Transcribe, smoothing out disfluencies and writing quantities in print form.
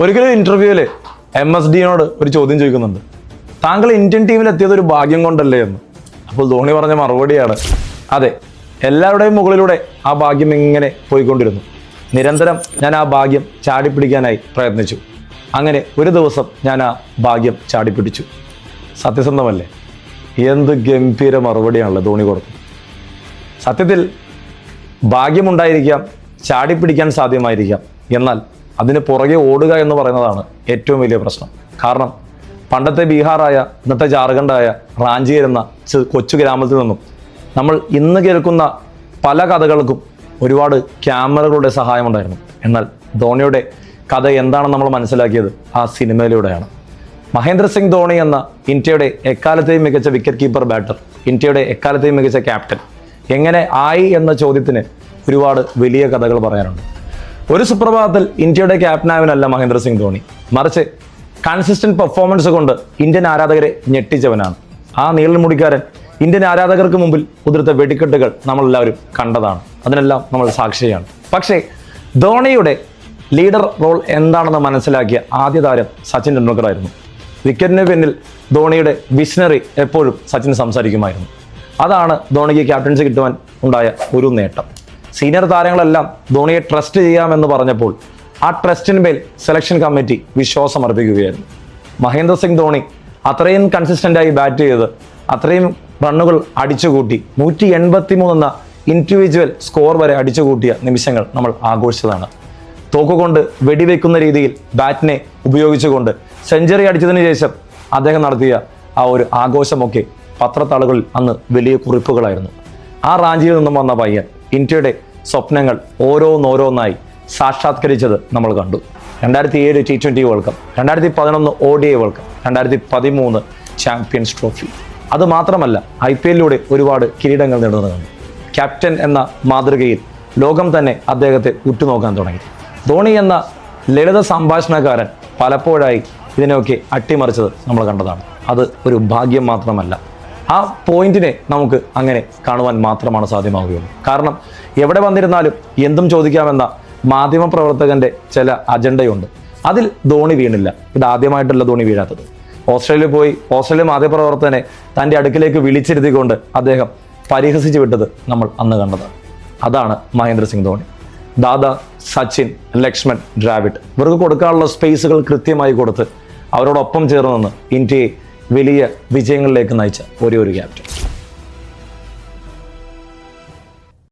ഒരിക്കലും ഇന്റർവ്യൂവിൽ MSDയോട് ഒരു ചോദ്യം ചോദിക്കുന്നുണ്ട്, താങ്കൾ ഇന്ത്യൻ ടീമിൽ എത്തിയത് ഒരു ഭാഗ്യം കൊണ്ടല്ലേ എന്ന്. അപ്പോൾ ധോണി പറഞ്ഞ മറുപടിയാണ്, അതെ, എല്ലാവരുടെയും മുകളിലൂടെ ആ ഭാഗ്യം ഇങ്ങനെ പോയിക്കൊണ്ടിരുന്നു. നിരന്തരം ഞാൻ ആ ഭാഗ്യം ചാടിപ്പിടിക്കാനായി പ്രയത്നിച്ചു. അങ്ങനെ ഒരു ദിവസം ഞാൻ ആ ഭാഗ്യം ചാടിപ്പിടിച്ചു. സത്യസന്ധമല്ലേ? എന്ത് ഗംഭീര മറുപടിയാണല്ലോ ധോണി കൊടുത്തത്. സത്യത്തിൽ ഭാഗ്യമുണ്ടായിരിക്കാം, ചാടിപ്പിടിക്കാൻ സാധ്യമായിരിക്കാം, എന്നാൽ അതിന് പുറകെ ഓടുക എന്ന് പറയുന്നതാണ് ഏറ്റവും വലിയ പ്രശ്നം. കാരണം പണ്ടത്തെ ബീഹാറായ ഇന്നത്തെ ജാർഖണ്ഡായ റാഞ്ചി എന്ന കൊച്ചു ഗ്രാമത്തിൽ നിന്നും നമ്മൾ ഇന്ന് കേൾക്കുന്ന പല കഥകൾക്കും ഒരുപാട് ക്യാമറകളുടെ സഹായമുണ്ടായിരുന്നു. എന്നാൽ ധോണിയുടെ കഥ എന്താണെന്ന് നമ്മൾ മനസ്സിലാക്കിയത് ആ സിനിമയിലൂടെയാണ്. മഹേന്ദ്ര സിംഗ് ധോണി എന്ന ഇന്ത്യയുടെ എക്കാലത്തെയും മികച്ച വിക്കറ്റ് കീപ്പർ ബാറ്റർ, ഇന്ത്യയുടെ എക്കാലത്തെയും മികച്ച ക്യാപ്റ്റൻ എങ്ങനെ ആയി എന്ന ചോദ്യത്തിന് ഒരുപാട് വലിയ കഥകൾ പറയാനുണ്ട്. ഒരു സുപ്രഭാതത്തിൽ ഇന്ത്യയുടെ ക്യാപ്റ്റനായവനല്ല മഹേന്ദ്ര സിംഗ് ധോണി, മറിച്ച് കൺസിസ്റ്റന്റ് പെർഫോമൻസ് കൊണ്ട് ഇന്ത്യൻ ആരാധകരെ ഞെട്ടിച്ചവനാണ്. ആ നീളൻ മുടിക്കാരൻ ഇന്ത്യൻ ആരാധകർക്ക് മുമ്പിൽ ഉതിർത്ത വെടിക്കെട്ടുകൾ നമ്മളെല്ലാവരും കണ്ടതാണ്. അതിനെല്ലാം നമ്മൾ സാക്ഷിയാണ്. പക്ഷേ ധോണിയുടെ ലീഡർ റോൾ എന്താണെന്ന് മനസ്സിലാക്കിയ ആദ്യ താരം സച്ചിൻ ടെണ്ടുൽക്കർ ആയിരുന്നു. വിക്കറ്റിന് പിന്നിൽ ധോണിയുടെ വിഷനറി എപ്പോഴും സച്ചിൻ സംസാരിക്കുമായിരുന്നു. അതാണ് ധോണിക്ക് ക്യാപ്റ്റൻസി കിട്ടുവാൻ ഉണ്ടായ ഒരു നേട്ടം. സീനിയർ താരങ്ങളെല്ലാം ധോണിയെ ട്രസ്റ്റ് ചെയ്യാമെന്ന് പറഞ്ഞപ്പോൾ ആ ട്രസ്റ്റിന്മേൽ സെലക്ഷൻ കമ്മിറ്റി വിശ്വാസം അർപ്പിക്കുകയായിരുന്നു. മഹേന്ദ്ര സിംഗ് ധോണി അത്രയും കൺസിസ്റ്റൻ്റായി ബാറ്റ് ചെയ്ത് അത്രയും റണ്ണുകൾ അടിച്ചുകൂട്ടി 183 എന്ന ഇൻഡിവിജ്വൽ സ്കോർ വരെ അടിച്ചുകൂട്ടിയ നിമിഷങ്ങൾ നമ്മൾ ആഘോഷിച്ചതാണ്. തോക്കുകൊണ്ട് വെടിവെക്കുന്ന രീതിയിൽ ബാറ്റിനെ ഉപയോഗിച്ചുകൊണ്ട് സെഞ്ചുറി അടിച്ചതിന് ശേഷം അദ്ദേഹം നടത്തിയ ആ ഒരു ആഘോഷമൊക്കെ പത്രത്താളുകളിൽ അന്ന് വലിയ കുറിപ്പുകളായിരുന്നു. ആ റാഞ്ചിയിൽ നിന്നും വന്ന പയ്യൻ ഇന്ത്യയുടെ സ്വപ്നങ്ങൾ ഓരോന്നോരോന്നായി സാക്ഷാത്കരിച്ചത് നമ്മൾ കണ്ടു. 2007 T20 world cup, 2011 ODI world cup, 2013 champions trophy. അതുമാത്രമല്ല IPLലൂടെ ഒരുപാട് കിരീടങ്ങൾ നേടുന്നത് കണ്ടു. ക്യാപ്റ്റൻ എന്ന മാതൃകയിൽ ലോകം തന്നെ അദ്ദേഹത്തെ ഉറ്റുനോക്കാൻ തുടങ്ങി. ധോണി എന്ന ലളിത സംഭാഷണക്കാരൻ പലപ്പോഴായി ഇതിനെയൊക്കെ അട്ടിമറിച്ചത് നമ്മൾ കണ്ടതാണ്. അത് ഒരു ഭാഗ്യം മാത്രമല്ല, ആ പോയിന്റിനെ നമുക്ക് അങ്ങനെ കാണുവാൻ മാത്രമാണ് സാധ്യമാവുകയുള്ളൂ. കാരണം എവിടെ വന്നിരുന്നാലും എന്തും ചോദിക്കാമെന്ന മാധ്യമപ്രവർത്തകന്റെ ചില അജണ്ടയുണ്ട്. അതിൽ ധോണി വീണില്ല. ഇതാദ്യമായിട്ടല്ല ധോണി വീഴാത്തത്. ഓസ്ട്രേലിയയിൽ പോയി ഓസ്ട്രേലിയ മാധ്യമപ്രവർത്തകനെ തൻ്റെ അടുക്കിലേക്ക് വിളിച്ചിരുത്തിക്കൊണ്ട് അദ്ദേഹം പരിഹസിച്ച് വിട്ടത് നമ്മൾ അന്ന് കണ്ടതാണ്. അതാണ് മഹേന്ദ്ര സിംഗ് ധോണി. ദാദാ, സച്ചിൻ, ലക്ഷ്മൺ, ദ്രാവിഡ് ഇവർക്ക് കൊടുക്കാനുള്ള സ്പേസുകൾ കൃത്യമായി കൊടുത്ത് അവരോടൊപ്പം ചേർന്ന് നിന്ന് ഇന്ത്യയെ വലിയ വിജയങ്ങളിലേക്ക് നയിച്ച ഒരേ ഒരു ക്യാപ്റ്റൻ.